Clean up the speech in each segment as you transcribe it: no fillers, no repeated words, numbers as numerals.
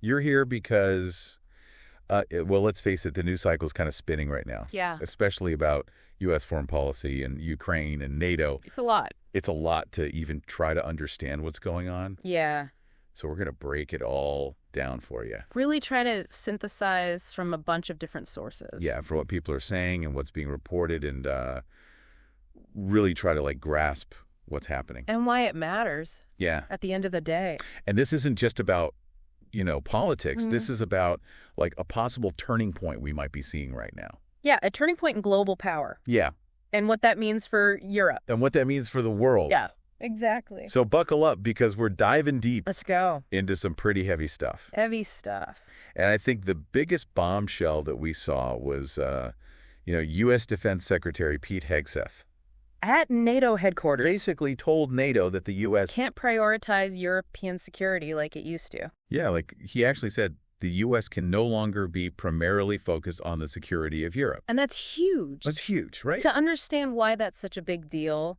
You're here because, well, let's face it, the news cycle is kind of spinning right now. Yeah. Especially about U.S. foreign policy and Ukraine and NATO. It's a lot. It's a lot to even try to understand what's going on. Yeah. So we're going to break it all down for you. Really try to synthesize from a bunch of different sources. Yeah, for what people are saying and what's being reported, and really try to grasp what's happening. And why it matters. Yeah. At the end of the day. And this isn't just about, politics. This is about a possible turning point we might be seeing right now. Yeah, a turning point in global power. Yeah. And what that means for Europe. And what that means for the world. Yeah, exactly. So buckle up, because we're diving deep Let's go. into some pretty heavy stuff. Heavy stuff. And I think the biggest bombshell that we saw was, U.S. Defense Secretary Pete Hegseth At NATO headquarters. basically told NATO that the U.S. Can't prioritize European security like it used to. Yeah, he actually said the U.S. can no longer be primarily focused on the security of Europe. And that's huge. That's huge, right? To understand why that's such a big deal,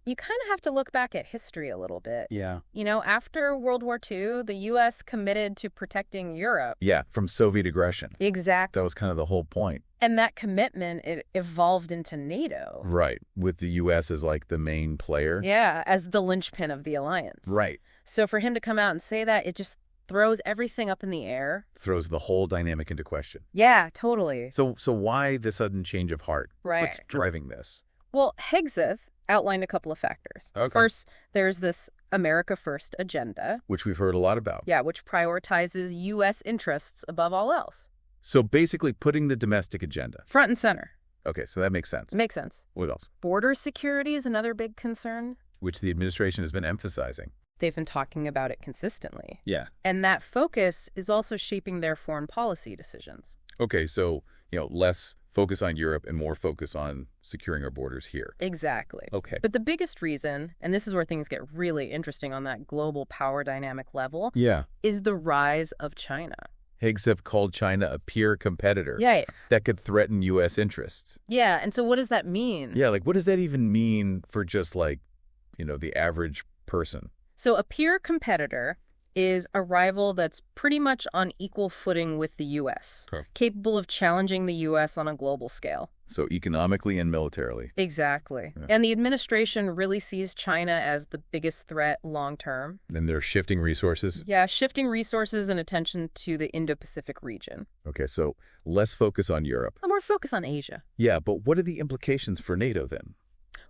you kind of have to look back at history a little bit. Yeah. After World War II, the U.S. committed to protecting Europe. Yeah, from Soviet aggression. Exactly. That was kind of the whole point. And that commitment, it evolved into NATO. Right, with the U.S. as the main player. Yeah, as the linchpin of the alliance. Right. So for him to come out and say that, it just throws everything up in the air. Throws the whole dynamic into question. Yeah, totally. So why the sudden change of heart? Right. What's driving this? Well, Hegseth outlined a couple of factors. Okay. First, there's this America First agenda. Which we've heard a lot about. Yeah, which prioritizes U.S. interests above all else. So basically putting the domestic agenda. Front and center. Okay, so that makes sense. Makes sense. What else? Border security is another big concern. Which the administration has been emphasizing. They've been talking about it consistently. Yeah. And that focus is also shaping their foreign policy decisions. Okay, so, less focus on Europe and more focus on securing our borders here. Exactly. Okay. But the biggest reason, and this is where things get really interesting on that global power dynamic level, Yeah. is the rise of China. Hegseth called China a peer competitor. Yeah. That could threaten U.S. interests. Yeah, and so what does that mean? Yeah, what does that even mean for just the average person? So a peer competitor is a rival that's pretty much on equal footing with the U.S., Okay. capable of challenging the U.S. on a global scale. So economically and militarily. Exactly. Yeah. And the administration really sees China as the biggest threat long term. Then they're shifting resources. Yeah, shifting resources and attention to the Indo-Pacific region. Okay, so less focus on Europe. A more focus on Asia. Yeah, but what are the implications for NATO then?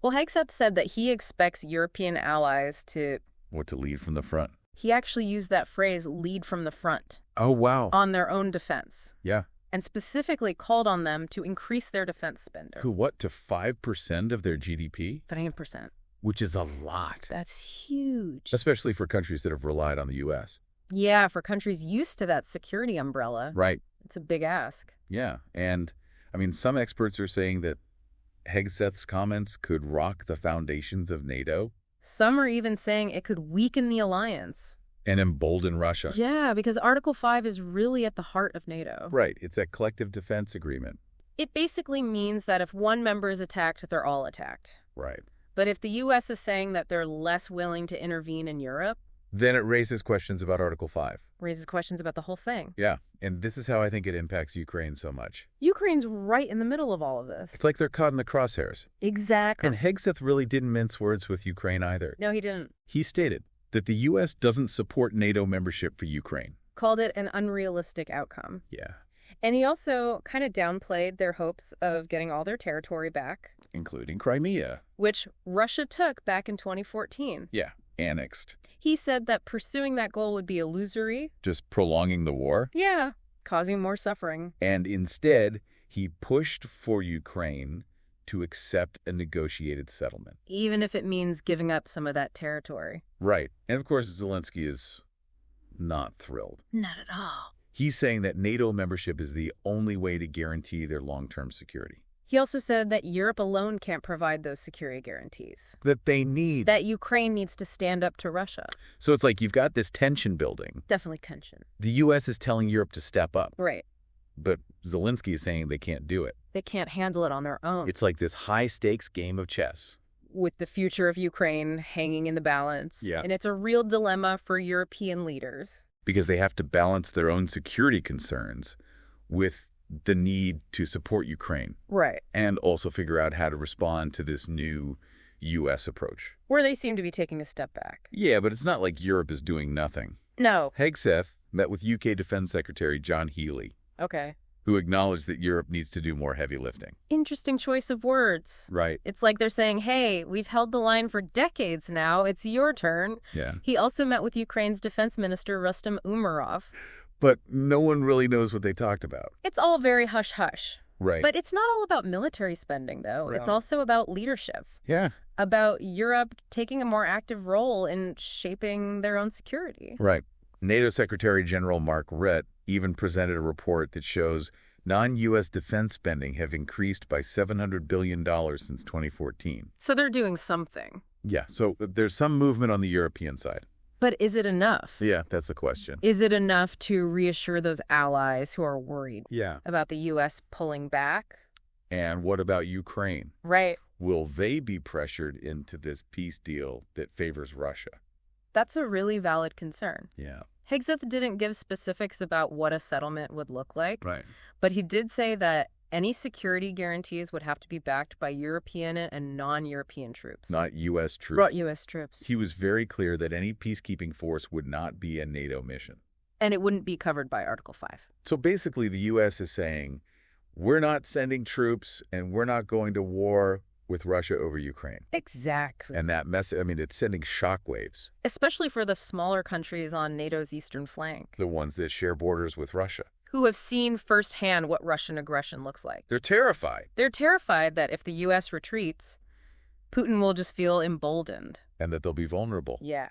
Well, Hegseth said that he expects European allies to... What, to lead from the front? He actually used that phrase, lead from the front, Oh, wow. on their own defense. Yeah. And specifically called on them to increase their defense spending. To 5% of their GDP? 5%. Which is a lot. That's huge. Especially for countries that have relied on the U.S. Yeah, for countries used to that security umbrella. Right. It's a big ask. Yeah. And, some experts are saying that Hegseth's comments could rock the foundations of NATO. Some are even saying it could weaken the alliance. And embolden Russia. Yeah, because Article 5 is really at the heart of NATO. Right. It's that collective defense agreement. It basically means that if one member is attacked, they're all attacked. Right. But if the U.S. is saying that they're less willing to intervene in Europe, Then it raises questions about Article 5. raises questions about the whole thing. Yeah. And this is how I think it impacts Ukraine so much. Ukraine's right in the middle of all of this. It's like they're caught in the crosshairs. Exactly. And Hegseth really didn't mince words with Ukraine either. No, he didn't. He stated that the U.S. doesn't support NATO membership for Ukraine. Called it an unrealistic outcome. Yeah. And he also kind of downplayed their hopes of getting all their territory back, Including Crimea. which Russia took back in 2014. Yeah. Annexed. He said that pursuing that goal would be illusory. Just prolonging the war. Yeah, causing more suffering. And instead, he pushed for Ukraine to accept a negotiated settlement. Even if it means giving up some of that territory. Right. And of course, Zelensky is not thrilled. Not at all. He's saying that NATO membership is the only way to guarantee their long-term security. He also said that Europe alone can't provide those security guarantees. That they need. That Ukraine needs to stand up to Russia. So it's like you've got this tension building. Definitely tension. The U.S. is telling Europe to step up. Right. But Zelensky is saying they can't do it. They can't handle it on their own. It's like this high-stakes game of chess. With the future of Ukraine hanging in the balance. Yeah. And it's a real dilemma for European leaders. because they have to balance their own security concerns with the need to support Ukraine. Right. And also figure out how to respond to this new U.S. approach. Where they seem to be taking a step back. Yeah, but it's not like Europe is doing nothing. No. Hegseth met with UK Defense Secretary John Healey, Okay. who acknowledged that Europe needs to do more heavy lifting. Interesting choice of words. Right. It's like they're saying, hey, we've held the line for decades now. It's your turn. Yeah. He also met with Ukraine's defense minister, Rustem Umerov. But no one really knows what they talked about. It's all very hush-hush. Right. But it's not all about military spending, though. No. It's also about leadership. Yeah. About Europe taking a more active role in shaping their own security. Right. NATO Secretary General Mark Rutte even presented a report that shows non-U.S. defense spending have increased by $700 billion since 2014. So they're doing something. Yeah, so there's some movement on the European side. But is it enough? Yeah, that's the question. Is it enough to reassure those allies who are worried Yeah. about the U.S. pulling back? And what about Ukraine? Right. Will they be pressured into this peace deal that favors Russia? That's a really valid concern. Yeah. Hegseth didn't give specifics about what a settlement would look like, Right. but he did say that any security guarantees would have to be backed by European and non-European troops. Not U.S. troops. Not U.S. troops. He was very clear that any peacekeeping force would not be a NATO mission. And it wouldn't be covered by Article 5. So basically, the U.S. is saying, we're not sending troops and we're not going to war with Russia over Ukraine. Exactly. And that message, I mean, it's sending shockwaves. Especially for the smaller countries on NATO's eastern flank, The ones that share borders with Russia. who have seen firsthand what Russian aggression looks like. They're terrified. They're terrified that if the U.S. retreats, Putin will just feel emboldened. And that they'll be vulnerable. Yeah.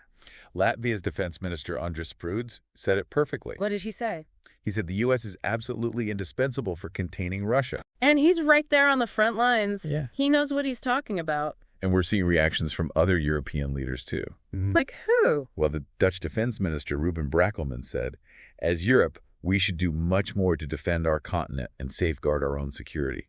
Latvia's defense minister, Andris Spruds, said it perfectly. What did he say? He said the U.S. is absolutely indispensable for containing Russia. And he's right there on the front lines. Yeah. He knows what he's talking about. And we're seeing reactions from other European leaders, too. Like who? Well, the Dutch defense minister, Ruben Brakelman, said, as Europe, we should do much more to defend our continent and safeguard our own security.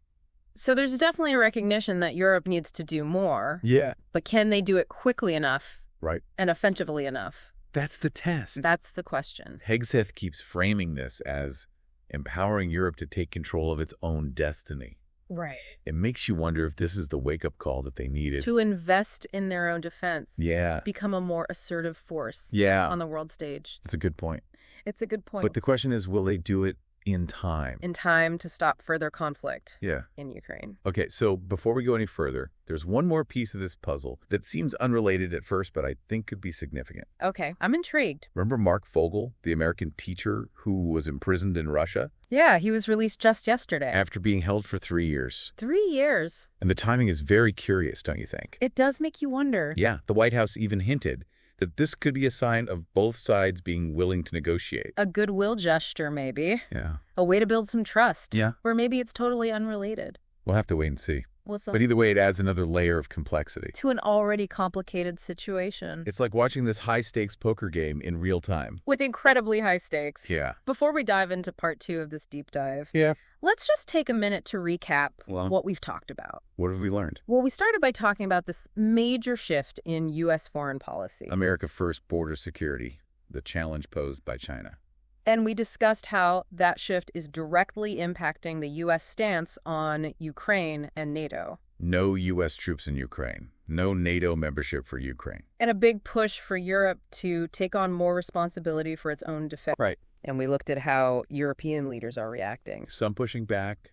So there's definitely a recognition that Europe needs to do more. Yeah. But can they do it quickly enough Right. and offensively enough? That's the test. That's the question. Hegseth keeps framing this as empowering Europe to take control of its own destiny. Right. It makes you wonder if this is the wake-up call that they needed. To invest in their own defense. Yeah. Become a more assertive force Yeah. on the world stage. That's a good point. It's a good point. But the question is, will they do it in time? In time to stop further conflict Yeah. in Ukraine. Okay, so before we go any further, there's one more piece of this puzzle that seems unrelated at first, but I think could be significant. Okay, I'm intrigued. Remember Mark Fogel, the American teacher who was imprisoned in Russia Yeah, he was released just yesterday. after being held for 3 years? 3 years. And the timing is very curious, don't you think? It does make you wonder. Yeah, the White House even hinted that this could be a sign of both sides being willing to negotiate. A goodwill gesture, maybe. Yeah. A way to build some trust. Yeah. Or maybe it's totally unrelated. We'll have to wait and see. Well, so But either way, it adds another layer of complexity. to an already complicated situation. It's like watching this high-stakes poker game in real time. With incredibly high stakes. Yeah. Before we dive into part 2 of this deep dive, Yeah. let's just take a minute to recap Well- what we've talked about. What have we learned? Well, we started by talking about this major shift in U.S. foreign policy. America First border security, the challenge posed by China. And we discussed how that shift is directly impacting the U.S. stance on Ukraine and NATO. No U.S. troops in Ukraine. No NATO membership for Ukraine. And a big push for Europe to take on more responsibility for its own defense. Right. And we looked at how European leaders are reacting. Some pushing back,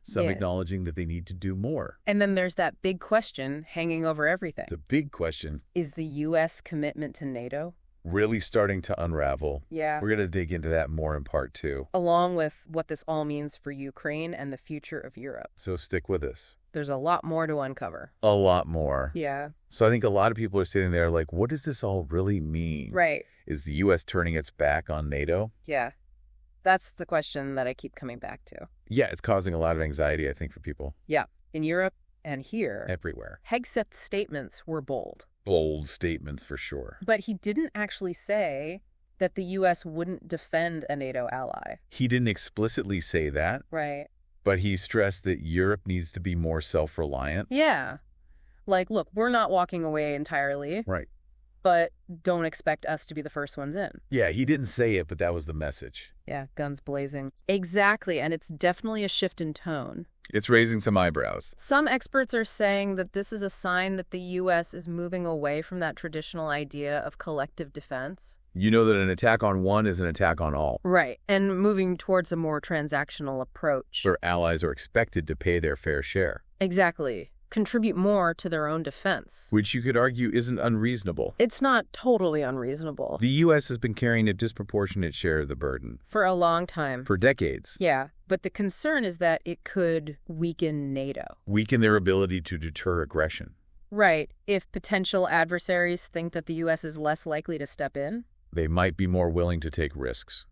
some Yeah. acknowledging that they need to do more. And then there's that big question hanging over everything. The big question, Is the U.S. commitment to NATO? really starting to unravel. Yeah. We're going to dig into that more in part 2. Along with what this all means for Ukraine and the future of Europe. So stick with us. There's a lot more to uncover. A lot more. Yeah. So I think a lot of people are sitting there like, what does this all really mean? Right. Is the U.S. turning its back on NATO? Yeah. That's the question that I keep coming back to. Yeah, it's causing a lot of anxiety, I think, for people Yeah. In Europe and here, everywhere. Hegseth's statements were bold. Bold statements for sure. But he didn't actually say that the U.S. wouldn't defend a NATO ally. He didn't explicitly say that, Right. but he stressed that Europe needs to be more self-reliant. Yeah. Like, look, we're not walking away entirely. Right. but don't expect us to be the first ones in. Yeah, he didn't say it, but that was the message. Yeah, guns blazing. Exactly, and it's definitely a shift in tone. It's raising some eyebrows. Some experts are saying that this is a sign that the U.S. is moving away from that traditional idea of collective defense. You know that an attack on one is an attack on all. Right, and moving towards a more transactional approach. Where allies are expected to pay their fair share. Exactly. Contribute more to their own defense. Which you could argue isn't unreasonable. It's not totally unreasonable. The U.S. has been carrying a disproportionate share of the burden. For a long time. For decades. Yeah, but the concern is that it could weaken NATO. Weaken their ability to deter aggression. Right. If potential adversaries think that the U.S. is less likely to step in. They might be more willing to take risks.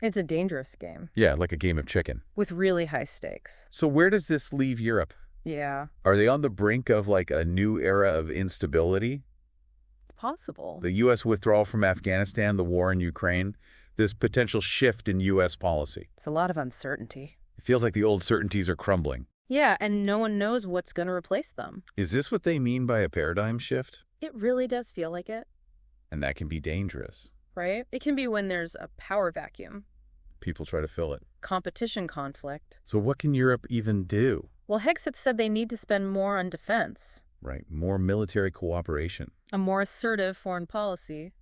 It's a dangerous game. Yeah, like a game of chicken. With really high stakes. So where does this leave Europe? Yeah. Are they on the brink of like a new era of instability? It's possible. The U.S. withdrawal from Afghanistan, the war in Ukraine, this potential shift in U.S. policy. It's a lot of uncertainty. It feels like the old certainties are crumbling. Yeah, and no one knows what's going to replace them. Is this what they mean by a paradigm shift? It really does feel like it. And that can be dangerous. Right? It can be when there's a power vacuum. People try to fill it. Competition conflict. So what can Europe even do? Well, Hegseth said they need to spend more on defense. Right, more military cooperation. A more assertive foreign policy.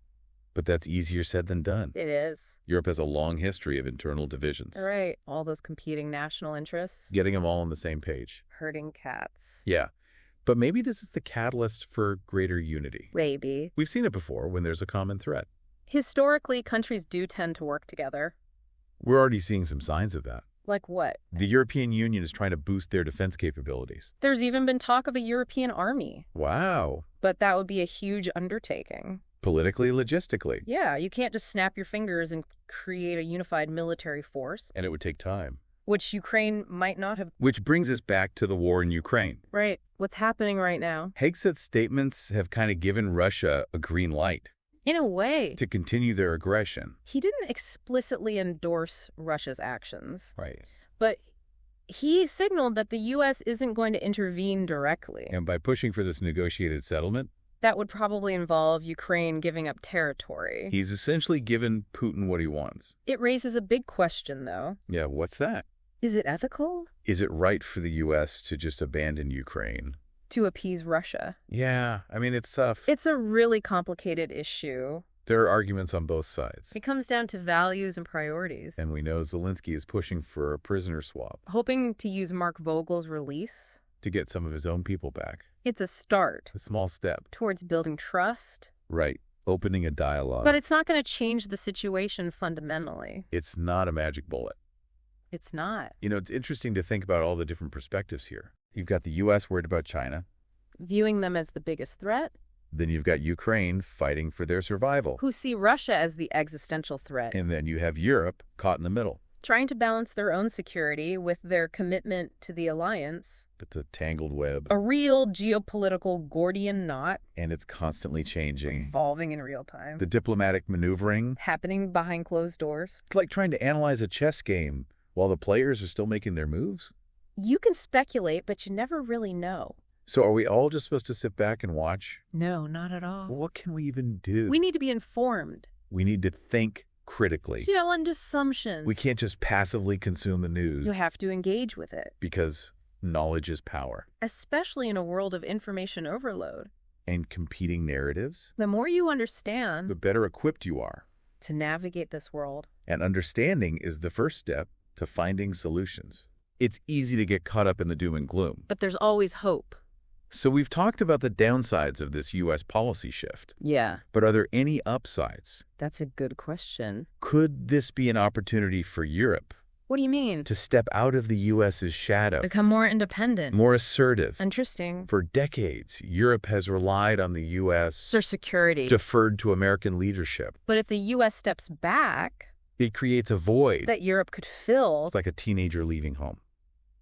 But that's easier said than done. It is. Europe has a long history of internal divisions. Right. All those competing national interests. Getting them all on the same page. Herding cats. Yeah. But maybe this is the catalyst for greater unity. Maybe. We've seen it before when there's a common threat. Historically, countries do tend to work together. We're already seeing some signs of that. Like what? The European Union is trying to boost their defense capabilities. There's even been talk of a European army. Wow. But that would be a huge undertaking. Politically, logistically. Yeah, you can't just snap your fingers and create a unified military force. And it would take time. Which Ukraine might not have. Which brings us back to the war in Ukraine. Right. What's happening right now? Hegseth's statements have kind of given Russia a green light. In a way. To continue their aggression. He didn't explicitly endorse Russia's actions. Right. But he signaled that the U.S. isn't going to intervene directly. And by pushing for this negotiated settlement? That would probably involve Ukraine giving up territory. He's essentially given Putin what he wants. It raises a big question, though. Yeah, what's that? Is it ethical? Is it right for the U.S. to just abandon Ukraine? To appease Russia? Yeah, I mean, it's tough. It's a really complicated issue. There are arguments on both sides. It comes down to values and priorities. And we know Zelensky is pushing for a prisoner swap. Hoping to use Mark Vogel's release. To get some of his own people back. It's a start. A small step. Towards building trust. Right. Opening a dialogue. But it's not going to change the situation fundamentally. It's not a magic bullet. It's not. You know, it's interesting to think about all the different perspectives here. You've got the U.S. worried about China. Viewing them as the biggest threat. Then you've got Ukraine fighting for their survival. Who see Russia as the existential threat. And then you have Europe caught in the middle. Trying to balance their own security with their commitment to the alliance. It's a tangled web. A real geopolitical Gordian knot. And it's constantly changing. Evolving in real time. The diplomatic maneuvering. Happening behind closed doors. It's like trying to analyze a chess game while the players are still making their moves. You can speculate, but you never really know. So are we all just supposed to sit back and watch? No, not at all. What can we even do? We need to be informed. We need to think critically. Challenge assumptions. We can't just passively consume the news. You have to engage with it. Because knowledge is power. Especially in a world of information overload. And competing narratives. The more you understand, the better equipped you are. To navigate this world. And understanding is the first step to finding solutions. It's easy to get caught up in the doom and gloom. But there's always hope. So we've talked about the downsides of this U.S. policy shift. Yeah. But are there any upsides? That's a good question. Could this be an opportunity for Europe? What do you mean? To step out of the U.S.'s shadow. Become more independent. More assertive. Interesting. For decades, Europe has relied on the U.S. for security. Deferred to American leadership. But if the U.S. steps back, it creates a void that Europe could fill. It's like a teenager leaving home.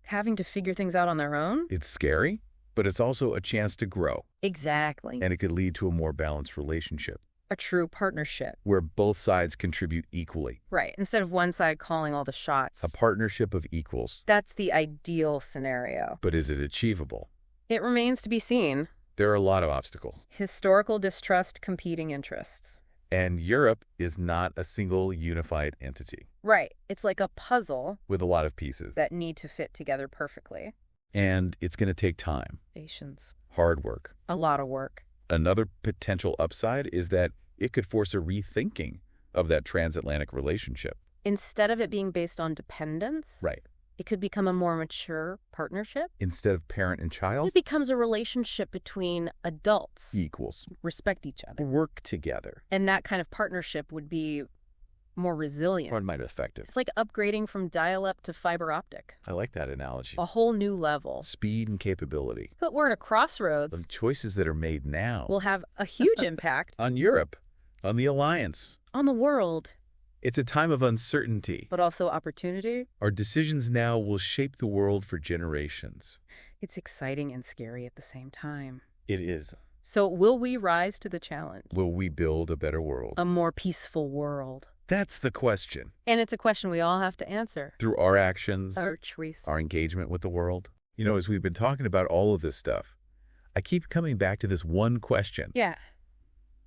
Having to figure things out on their own? It's scary, but it's also a chance to grow. Exactly. And it could lead to a more balanced relationship. A true partnership. Where both sides contribute equally. Right, instead of one side calling all the shots. A partnership of equals. That's the ideal scenario. But is it achievable? It remains to be seen. There are a lot of obstacles. Historical distrust, competing interests. And Europe is not a single unified entity. Right. It's like a puzzle With a lot of pieces. that need to fit together perfectly. And it's going to take time. Patience. Hard work. A lot of work. Another potential upside is that it could force a rethinking of that transatlantic relationship. Instead of it being based on dependence, Right. it could become a more mature partnership. Instead of parent and child, It becomes a relationship between adults. equals. Respect each other. Work together. And that kind of partnership would be more resilient. Or might effective. It's like upgrading from dial-up to fiber optic. I like that analogy. A whole new level. Speed and capability. But we're at a crossroads. The choices that are made now Will have a huge impact on Europe, on the alliance. on the world, It's a time of uncertainty. but also opportunity. Our decisions now will shape the world for generations. It's exciting and scary at the same time. It is. So will we rise to the challenge? Will we build a better world? A more peaceful world. That's the question. And it's a question we all have to answer. Through our actions, Our choice. our engagement with the world. You know, as we've been talking about all of this stuff, I keep coming back to this one question. Yeah.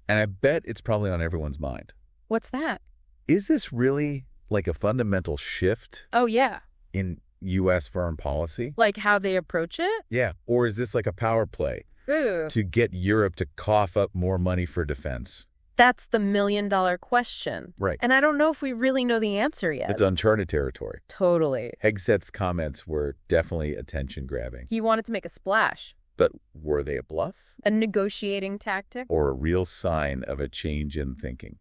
And I bet it's probably on everyone's mind. What's that? Is this really like a fundamental shift Oh, yeah. in U.S. foreign policy? Like how they approach it? Yeah. Or is this like a power play Ooh. to get Europe to cough up more money for defense? That's the million-dollar question. Right. And I don't know if we really know the answer yet. It's uncharted territory. Totally. Hegseth's comments were definitely attention-grabbing. He wanted to make a splash. But were they a bluff? A negotiating tactic? Or a real sign of a change in thinking?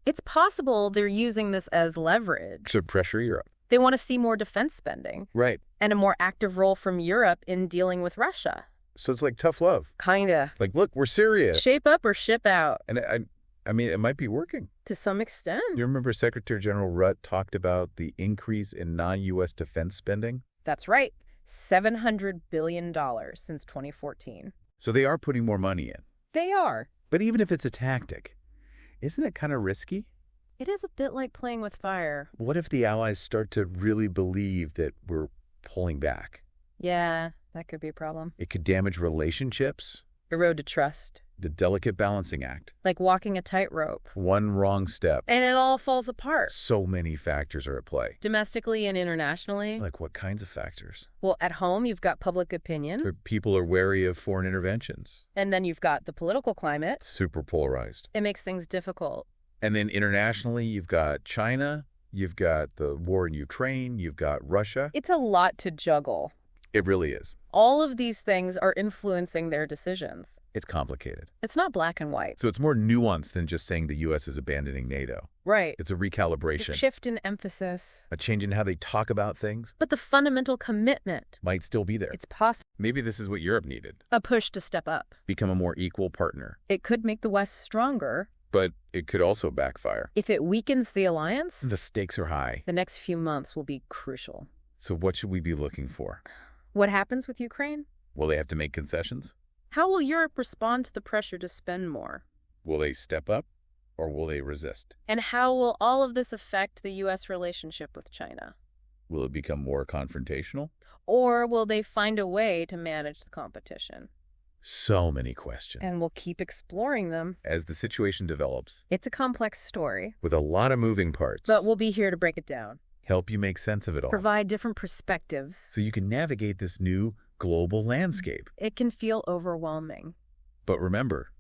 It's possible they're using this as leverage. To pressure Europe. They want to see more defense spending Right. and a more active role from Europe in dealing with Russia. So it's like tough love. Kinda. Like, look, we're serious. Shape up or ship out. And I mean, it might be working. To some extent. You remember Secretary General Rutt talked about the increase in non-U.S. defense spending? That's right. $700 billion since 2014. So they are putting more money in. They are. But even if it's a tactic, isn't it kind of risky? It is a bit like playing with fire. What if the Allies start to really believe that we're pulling back? Yeah, that could be a problem. It could damage relationships. Erode trust. The delicate balancing act. Like walking a tightrope. One wrong step. And it all falls apart. So many factors are at play. Domestically and internationally. Like what kinds of factors? Well, at home, you've got public opinion. People are wary of foreign interventions. And then you've got the political climate. Super polarized. It makes things difficult. And then internationally, you've got China, you've got the war in Ukraine, you've got Russia. It's a lot to juggle. It really is. All of these things are influencing their decisions. It's complicated. It's not black and white. So it's more nuanced than just saying the U.S. is abandoning NATO. Right. It's a recalibration. A shift in emphasis. A change in how they talk about things. But the fundamental commitment. Might still be there. It's possible. Maybe this is what Europe needed. A push to step up. Become a more equal partner. It could make the West stronger. But it could also backfire. If it weakens the alliance, The stakes are high. the next few months will be crucial. So what should we be looking for? What happens with Ukraine? Will they have to make concessions? How will Europe respond to the pressure to spend more? Will they step up or will they resist? And how will all of this affect the U.S. relationship with China? Will it become more confrontational? Or will they find a way to manage the competition? So many questions. And we'll keep exploring them. As the situation develops, It's a complex story, with a lot of moving parts, but we'll be here to break it down. help you make sense of it all. Provide different perspectives. So you can navigate this new global landscape. It can feel overwhelming. But remember,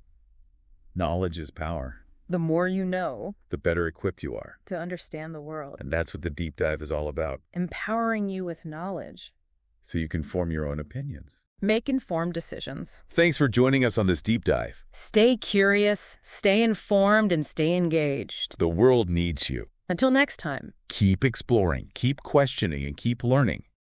knowledge is power. The more you know The better equipped you are. to understand the world. And that's what the deep dive is all about. Empowering you with knowledge. So you can form your own opinions. Make informed decisions. Thanks for joining us on this deep dive. Stay curious, stay informed, and stay engaged. The world needs you. Until next time. Keep exploring, keep questioning, and keep learning.